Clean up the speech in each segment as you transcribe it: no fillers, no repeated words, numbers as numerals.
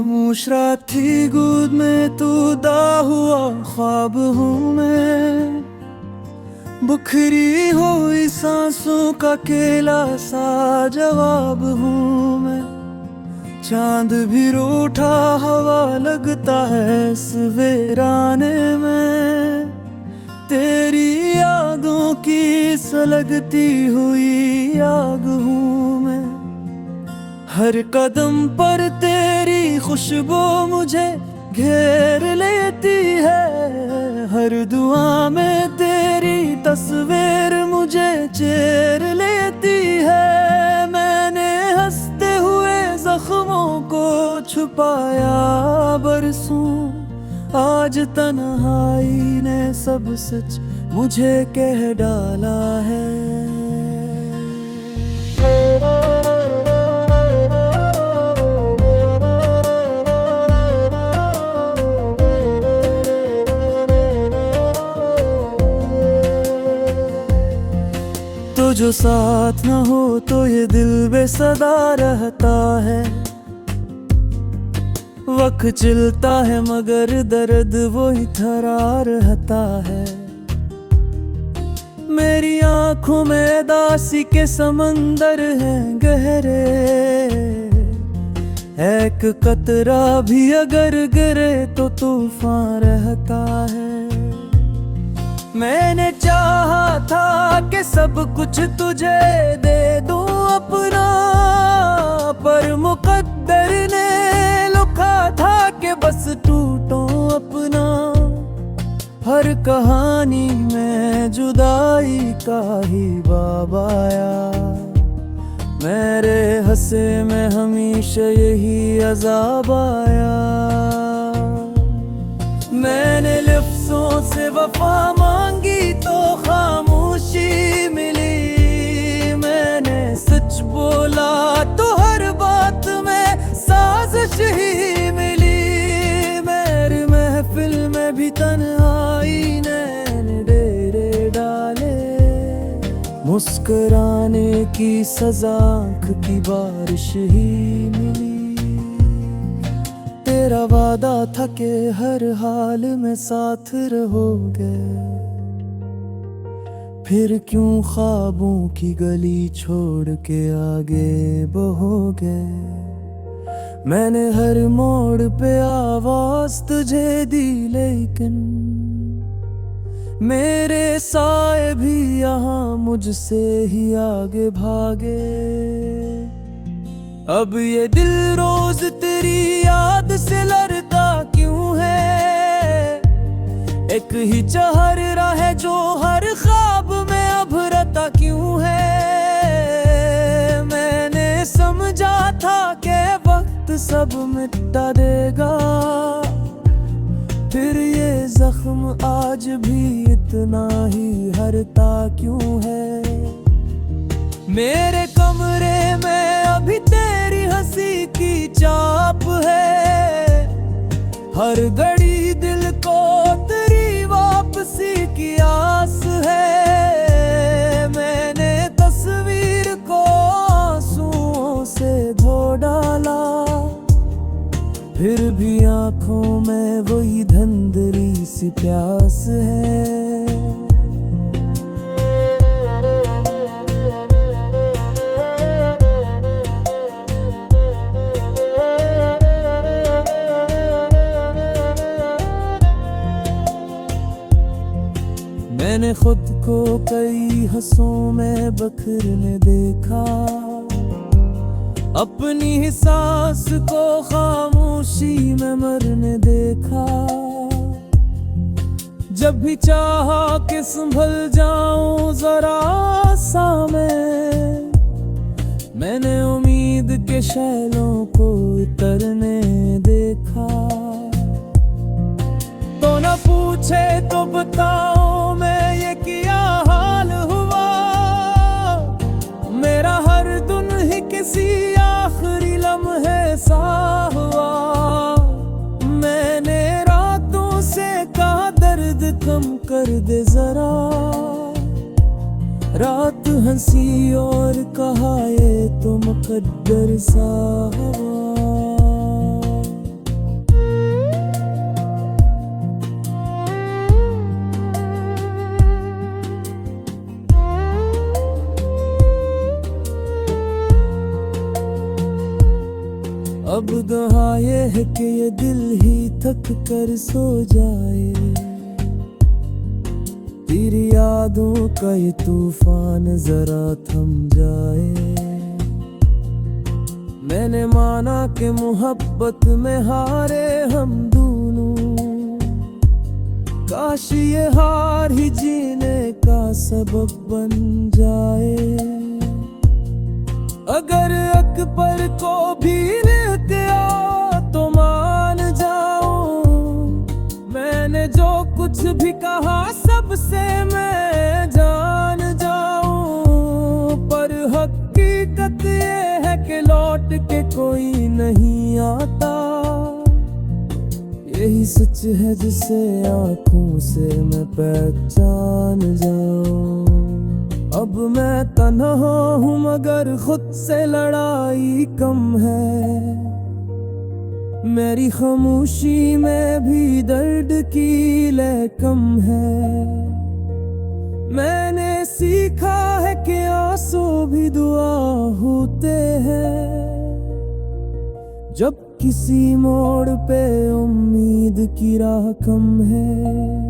खामोश रात थी गोद में तू दा हुआ ख्वाब हूँ मैं, बुखरी हुई सांसों का केला सा जवाब हूँ मैं। चांद भी रूठा हवा लगता है इस वीराने में, तेरी यादों की सलगती हुई आग हूँ मैं। हर कदम पर तेरी खुशबू मुझे घेर लेती है, हर दुआ में तेरी तस्वीर मुझे चेर लेती है। मैंने हंसते हुए जख्मों को छुपाया बरसों, आज तन्हाई ने सब सच मुझे कह डाला है। तो जो साथ न हो तो ये दिल बेसदा रहता है, वक्त चलता है मगर दर्द वही थरा रहता है। मेरी आंखों में दासी के समंदर हैं गहरे, एक कतरा भी अगर गिरे तो तूफान रहता है। मैंने चाहा था कि सब कुछ तुझे दे दूं अपना, पर मुकद्दर ने लिखा था कि बस टूटूं अपना। हर कहानी में जुदाई का ही बाब आया, मेरे हंसे में हमेशा यही अजाब आया। मैंने लफ्ज़ों से वफा मांगी तो खामोशी मिली, मैंने सच बोला तो हर बात में साजिश ही मिली। मेरी महफिल में भी तन्हाई ने डेरे डाले, मुस्कुराने की सजा आँख की बारिश ही मिली। तेरा वादा था कि हर हाल में साथ रहोगे, फिर क्यों ख्वाबों की गली छोड़ के आगे बहोगे। मैंने हर मोड़ पे आवाज तुझे दी, लेकिन मेरे साए भी यहाँ मुझसे ही आगे भागे। अब ये दिल रोज तेरी याद से लड़ता क्यों है, एक ही चेहरा है जो हर ख्वाब में अब रहता क्यों है। मैंने समझा था कि वक्त सब मिटा देगा, फिर ये जख्म आज भी इतना ही हरता क्यों है। मेरे कमरे में अभी तेरी हंसी की चाप है, हर घड़ी दिल को तेरी वापसी की आस है। मैंने तस्वीर को आंसुओं से धो डाला, फिर भी आंखों में वही धंधली सी प्यास है। मैंने खुद को कई हंसों में बखरने देखा, अपनी ही सांस को खामोशी में मरने देखा। जब भी चाहा कि संभल जाऊं जरा सा मैंने उम्मीद के शैलों को उतरने देखा। तो न पूछे तो बताओ मैं ये क्या हाल हुआ, मेरा हर दिन ही किसी आखिरी लम्हे सा हुआ। मैंने रातों से कहा दर्द कम कर दे जरा, रात हंसी और कहा ये तो मुकद्दर सा हुआ। अब दुआ ये है कि ये दिल ही थक कर सो जाए, तेरी यादों का ये तूफान जरा थम जाए। मैंने माना कि मोहब्बत में हारे हम दोनों, काश ये हार ही जीने का सबब बन जाए। अगर अकबर को भी लेते आओ तो मान जाऊं, मैंने जो कुछ भी कहा सबसे मैं जान जाऊं। पर हकीकत ये है कि लौट के कोई नहीं आता, यही सच है जिसे आँखों से मैं पहचान जाऊं। अब मैं तन्हा हूँ मगर खुद से लड़ाई कम है, मेरी खामोशी में भी दर्द की लय कम है। मैंने सीखा है कि आंसू भी दुआ होते हैं, जब किसी मोड़ पे उम्मीद की राह कम है।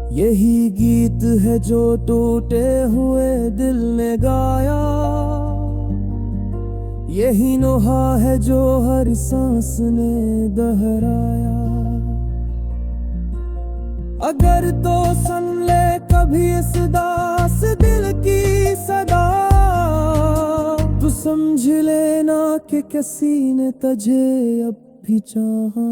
यही गीत है जो टूटे हुए दिल ने गाया, यही नोहा है जो हर सांस ने दोहराया। अगर तो सुन ले कभी इस दास दिल की सदा, तू समझ लेना कि किसी ने तुझे अब भी चाहा।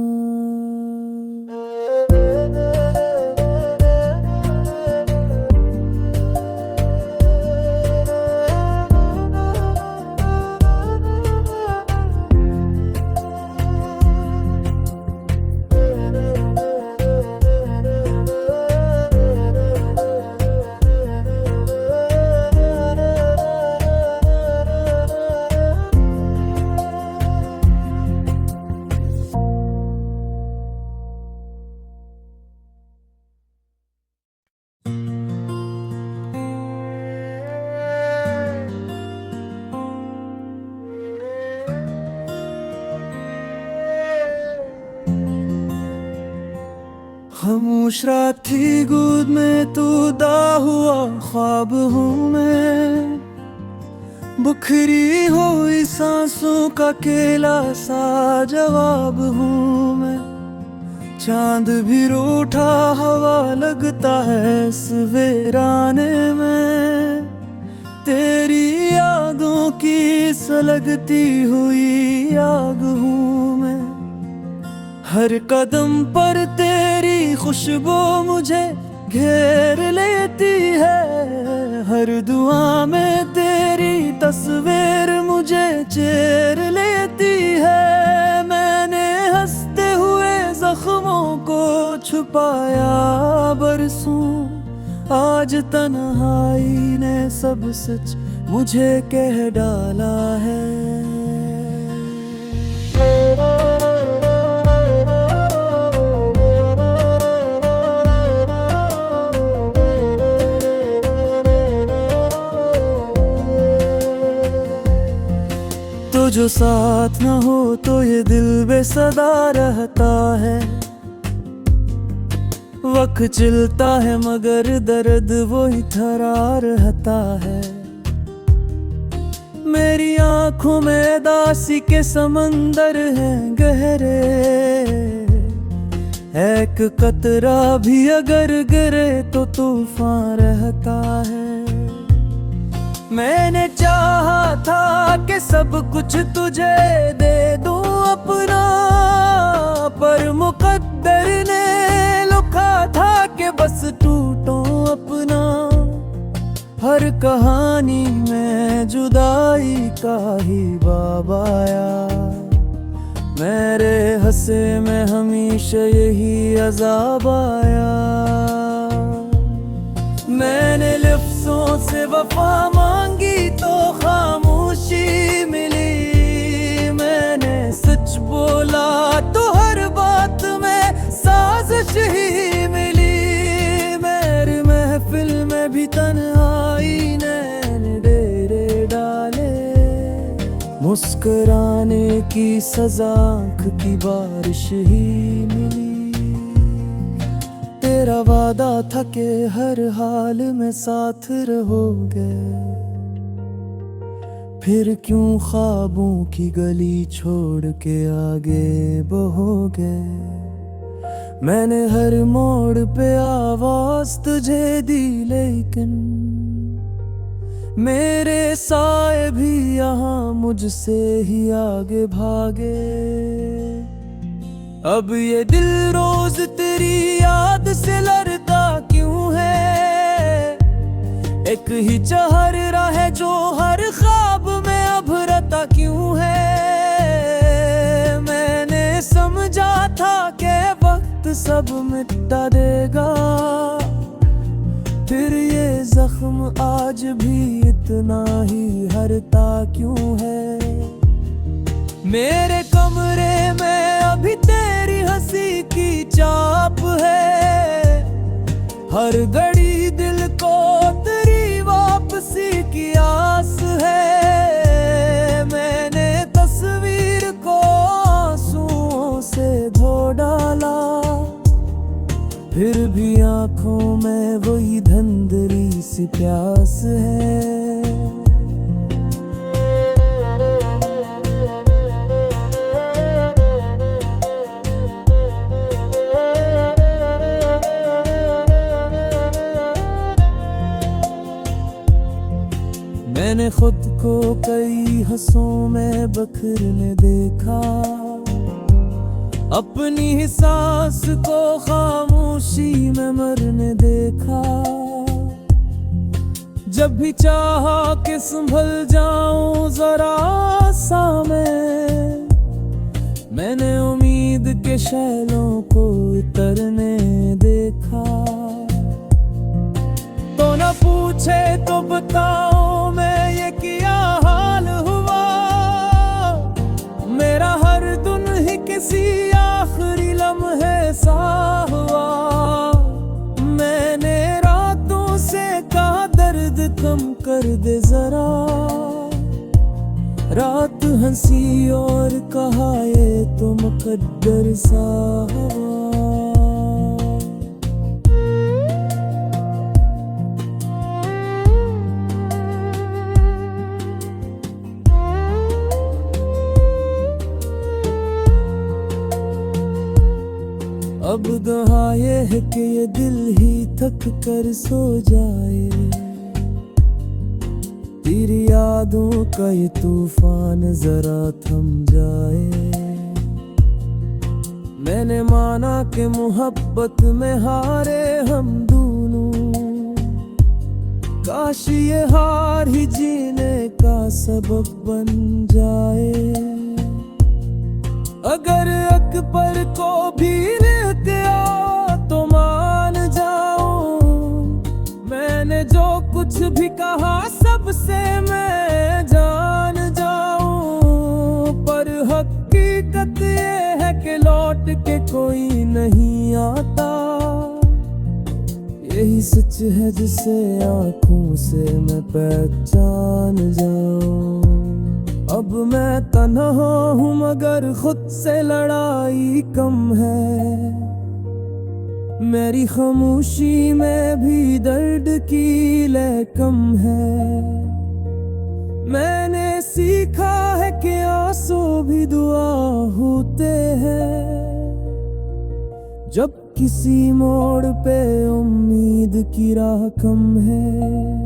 खामोश रात थी गोद में तू दा हुआ ख्वाब हूँ मैं, बुखरी हुई सांसों का केला सा जवाब हूँ मैं। चांद भी रूठा हवा लगता है इस वीराने में, तेरी यादों की सुलगती हुई आग हूँ मैं। हर कदम पर तेरी खुशबू मुझे घेर लेती है, हर दुआ में तेरी तस्वीर मुझे चेर लेती है। मैंने हंसते हुए जख्मों को छुपाया बरसों, आज तन्हाई ने सब सच मुझे कह डाला है। तो जो साथ न हो तो ये दिल बेसदा रहता है, वक्त चलता है मगर दर्द वही थरा रहता है। मेरी आंखों में दासी के समंदर हैं गहरे, एक कतरा भी अगर गिरे तो तूफान रहता है। मैंने चाहा था कि सब कुछ तुझे दे दूं अपना, पर मुकद्दर ने लिखा था कि बस टूटूं अपना। हर कहानी में जुदाई का ही बाब आया, मेरे हंसे में हमेशा यही अज़ाब आया। मैंने लफ्ज़ों से वफा मांगी तो खामोशी मिली, मैंने सच बोला तो हर बात में साजिश ही मिली। मेरी महफिल में भी तन्हाई ने डेरे डाले, मुस्कुराते मुस्कुराने की सजा आँख की बारिश ही मिली। तेरा वादा था कि हर हाल में साथ रहोगे, फिर क्यों ख्वाबों की गली छोड़ के आगे बहोगे। मैंने हर मोड़ पे आवाज तुझे दी, लेकिन मेरे साए भी यहाँ मुझसे ही आगे भागे। अब ये दिल रोज तेरी याद से लड़ता क्यों है। एक ही चेहरा है जो हर ख्वाब में अभरता क्यों है। मैंने समझा था कि वक्त सब मिटा देगा, फिर ये जख्म आज भी इतना ही हरता क्यों है। मेरे कमरे में अभी तेरी हंसी की चाप है, हर घड़ी दिल को तेरी वापसी की आस है। मैंने तस्वीर को आंसुओं से धो डाला, फिर भी आंखों में वही धंधली सी प्यास है। मैंने खुद को कई हंसों में बखरने देखा, अपनी ही सांस को खामोशी में मरने देखा। जब भी चाहा कि संभल जाऊं जरा सा मैंने उम्मीद के शैलों को उतरने देखा। तो न पूछे तो बताओ मैं ये क्या हाल हुआ। मेरा हर दिन ही किसी आखिरी लम्हे सा हुआ। मैंने रातों से कहा दर्द कम कर दे जरा, रात हंसी और कहा ये तो मुकद्दर सा हुआ। अब दुआ ये है कि ये दिल ही थक कर सो जाए, तेरी यादों का ये तूफान जरा थम जाए। मैंने माना कि मोहब्बत में हारे हम दोनों, काश ये हार ही जीने का सबक बन जाए। अगर अकबर को भी लेते आओ तो मान जाऊं, मैंने जो कुछ भी कहा सबसे मैं जान जाऊं। पर हकीकत ये है कि लौट के कोई नहीं आता, यही सच है जिसे आंखों से मैं पहचान जाऊं। अब मैं तन्हा हूँ मगर खुद से लड़ाई कम है, मेरी खामोशी में भी दर्द की लय कम है। मैंने सीखा है कि आंसू भी दुआ होते हैं, जब किसी मोड़ पे उम्मीद की राह कम है।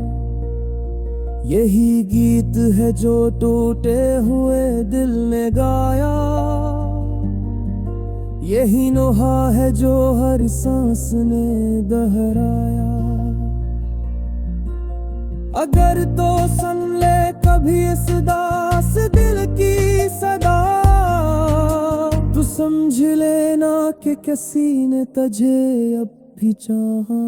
यही गीत है जो टूटे हुए दिल ने गाया, यही नोहा है जो हर सांस ने दोहराया। अगर तो सुन ले कभी इस दास दिल की सदा, तू समझ लेना कि किसी ने तुझे अब भी चाहा।